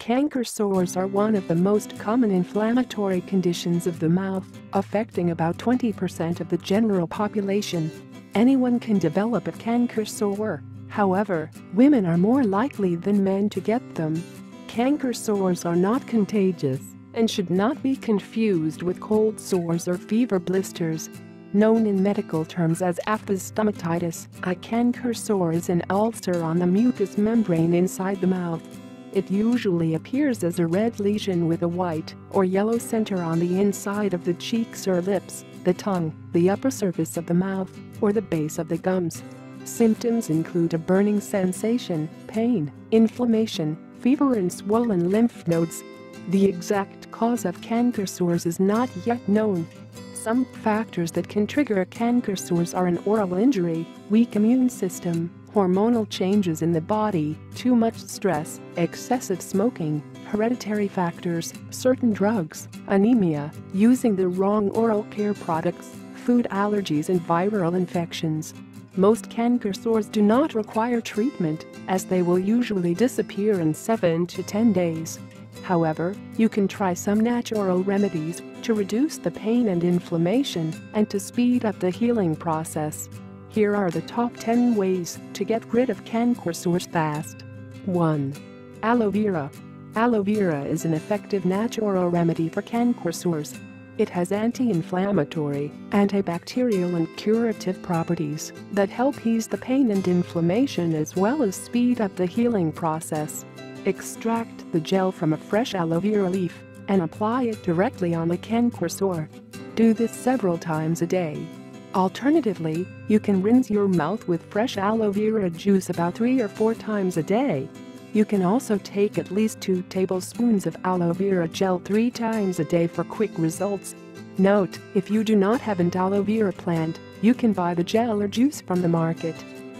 Canker sores are one of the most common inflammatory conditions of the mouth, affecting about 20% of the general population. Anyone can develop a canker sore. However, women are more likely than men to get them. Canker sores are not contagious and should not be confused with cold sores or fever blisters. Known in medical terms as aphthous stomatitis, a canker sore is an ulcer on the mucous membrane inside the mouth. It usually appears as a red lesion with a white or yellow center on the inside of the cheeks or lips, the tongue, the upper surface of the mouth, or the base of the gums. Symptoms include a burning sensation, pain, inflammation, fever and swollen lymph nodes. The exact cause of canker sores is not yet known. Some factors that can trigger a canker sores are an oral injury, weak immune system, hormonal changes in the body, too much stress, excessive smoking, hereditary factors, certain drugs, anemia, using the wrong oral care products, food allergies and viral infections. Most canker sores do not require treatment, as they will usually disappear in 7 to 10 days. However, you can try some natural remedies to reduce the pain and inflammation and to speed up the healing process. Here are the top 10 ways to get rid of canker sores fast. 1. Aloe vera. Aloe vera is an effective natural remedy for canker sores. It has anti-inflammatory, antibacterial and curative properties that help ease the pain and inflammation as well as speed up the healing process. Extract the gel from a fresh aloe vera leaf and apply it directly on the canker sore. Do this several times a day. Alternatively, you can rinse your mouth with fresh aloe vera juice about 3 or 4 times a day. You can also take at least 2 tablespoons of aloe vera gel 3 times a day for quick results. Note, if you do not have an aloe vera plant, you can buy the gel or juice from the market.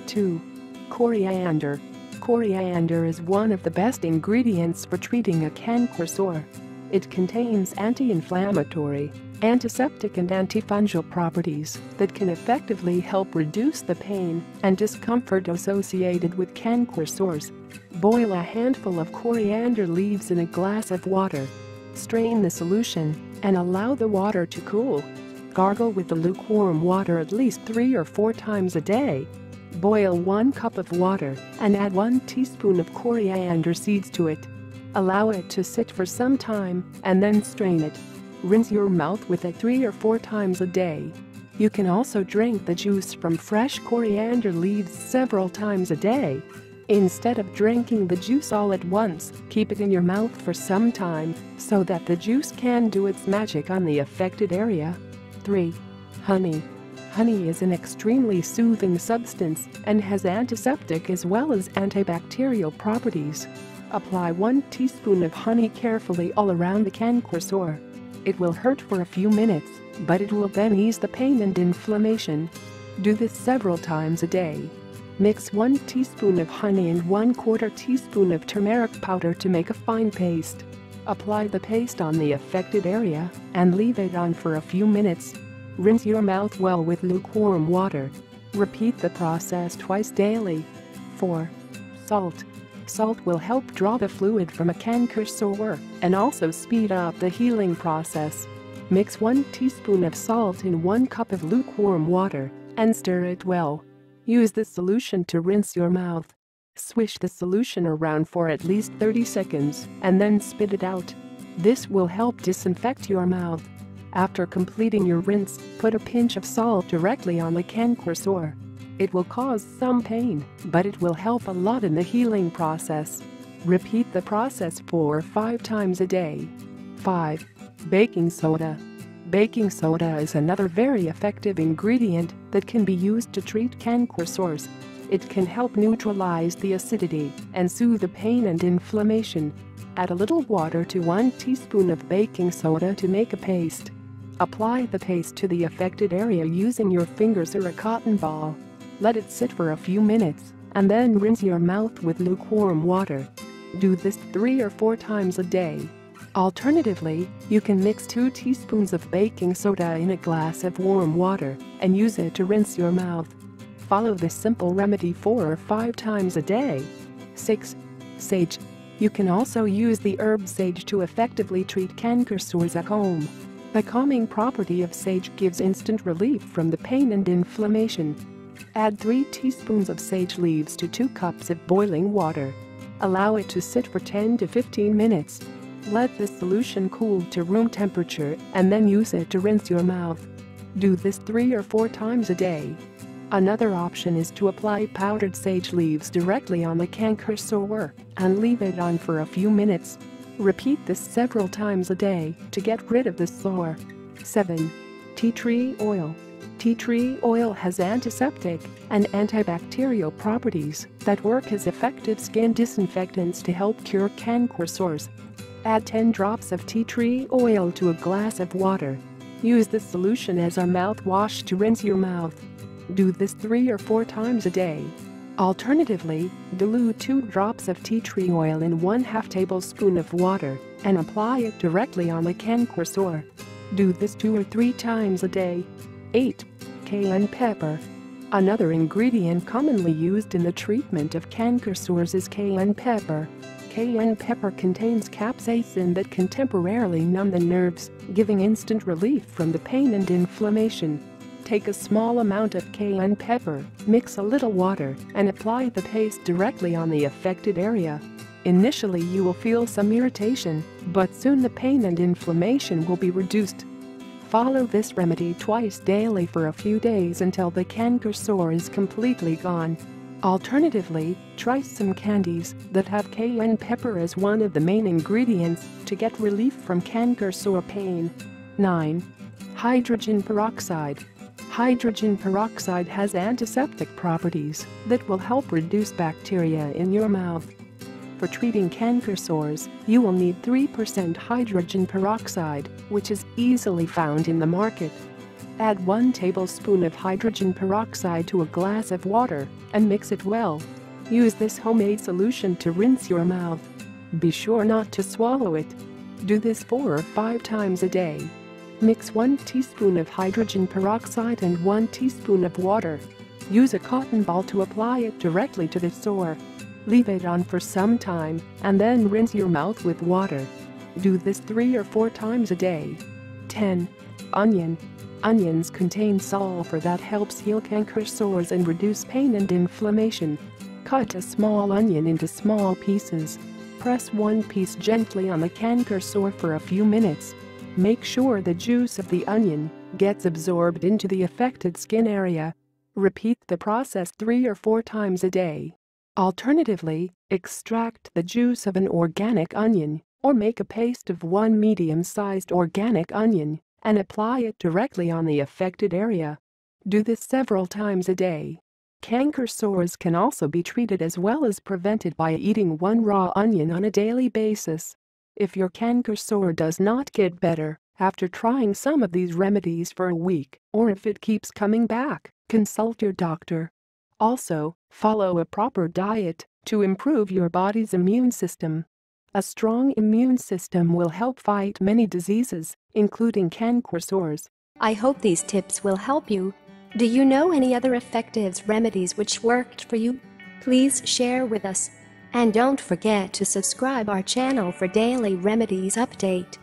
2. Coriander. Coriander is one of the best ingredients for treating a canker sore. It contains anti-inflammatory, antiseptic and antifungal properties that can effectively help reduce the pain and discomfort associated with canker sores. Boil a handful of coriander leaves in a glass of water. Strain the solution and allow the water to cool. Gargle with the lukewarm water at least 3 or 4 times a day. Boil 1 cup of water and add 1 teaspoon of coriander seeds to it. Allow it to sit for some time and then strain it. Rinse your mouth with it 3 or 4 times a day. You can also drink the juice from fresh coriander leaves several times a day. Instead of drinking the juice all at once, keep it in your mouth for some time so that the juice can do its magic on the affected area. 3. Honey. Honey is an extremely soothing substance and has antiseptic as well as antibacterial properties. Apply 1 teaspoon of honey carefully all around the canker sore. It will hurt for a few minutes, but it will then ease the pain and inflammation. Do this several times a day. Mix 1 teaspoon of honey and 1/4 teaspoon of turmeric powder to make a fine paste. Apply the paste on the affected area and leave it on for a few minutes. Rinse your mouth well with lukewarm water. Repeat the process twice daily. 4. Salt. Salt will help draw the fluid from a canker sore and also speed up the healing process. Mix 1 teaspoon of salt in 1 cup of lukewarm water and stir it well. Use the solution to rinse your mouth. Swish the solution around for at least 30 seconds and then spit it out. This will help disinfect your mouth. After completing your rinse, put a pinch of salt directly on the canker sore. It will cause some pain, but it will help a lot in the healing process. Repeat the process 4 or 5 times a day. 5. Baking soda. Baking soda is another very effective ingredient that can be used to treat canker sores. It can help neutralize the acidity and soothe the pain and inflammation. Add a little water to 1 teaspoon of baking soda to make a paste. Apply the paste to the affected area using your fingers or a cotton ball. Let it sit for a few minutes and then rinse your mouth with lukewarm water. Do this 3 or 4 times a day. Alternatively, you can mix 2 teaspoons of baking soda in a glass of warm water and use it to rinse your mouth. Follow this simple remedy 4 or 5 times a day. 6. Sage. You can also use the herb sage to effectively treat canker sores at home. The calming property of sage gives instant relief from the pain and inflammation. Add 3 teaspoons of sage leaves to 2 cups of boiling water. Allow it to sit for 10 to 15 minutes. Let the solution cool to room temperature and then use it to rinse your mouth. Do this 3 or 4 times a day. Another option is to apply powdered sage leaves directly on the canker sore and leave it on for a few minutes. Repeat this several times a day to get rid of the sore. 7. Tea tree oil. Tea tree oil has antiseptic and antibacterial properties that work as effective skin disinfectants to help cure canker sores. Add 10 drops of tea tree oil to a glass of water. Use this solution as a mouthwash to rinse your mouth. Do this 3 or 4 times a day. Alternatively, dilute 2 drops of tea tree oil in 1/2 tablespoon of water and apply it directly on the canker sore. Do this 2 or 3 times a day. 8. Cayenne pepper. Another ingredient commonly used in the treatment of canker sores is cayenne pepper. Cayenne pepper contains capsaicin that can temporarily numb the nerves, giving instant relief from the pain and inflammation. Take a small amount of cayenne pepper, mix a little water, and apply the paste directly on the affected area. Initially you will feel some irritation, but soon the pain and inflammation will be reduced. Follow this remedy twice daily for a few days until the canker sore is completely gone. Alternatively, try some candies that have cayenne pepper as one of the main ingredients to get relief from canker sore pain. 9. Hydrogen peroxide. Hydrogen peroxide has antiseptic properties that will help reduce bacteria in your mouth. For treating canker sores, you will need 3% hydrogen peroxide, which is easily found in the market. Add 1 tablespoon of hydrogen peroxide to a glass of water and mix it well. Use this homemade solution to rinse your mouth. Be sure not to swallow it. Do this 4 or 5 times a day. Mix 1 teaspoon of hydrogen peroxide and 1 teaspoon of water. Use a cotton ball to apply it directly to the sore. Leave it on for some time and then rinse your mouth with water. Do this 3 or 4 times a day. 10. Onion. Onions contain sulfur that helps heal canker sores and reduce pain and inflammation. Cut a small onion into small pieces. Press 1 piece gently on the canker sore for a few minutes. Make sure the juice of the onion gets absorbed into the affected skin area. Repeat the process 3 or 4 times a day. Alternatively, extract the juice of an organic onion or make a paste of 1 medium-sized organic onion and apply it directly on the affected area. Do this several times a day. Canker sores can also be treated as well as prevented by eating 1 raw onion on a daily basis. If your canker sore does not get better after trying some of these remedies for a week, or if it keeps coming back, consult your doctor. Also, follow a proper diet to improve your body's immune system. A strong immune system will help fight many diseases, including canker sores. I hope these tips will help you. Do you know any other effective remedies which worked for you? Please share with us. And don't forget to subscribe our channel for daily remedies update.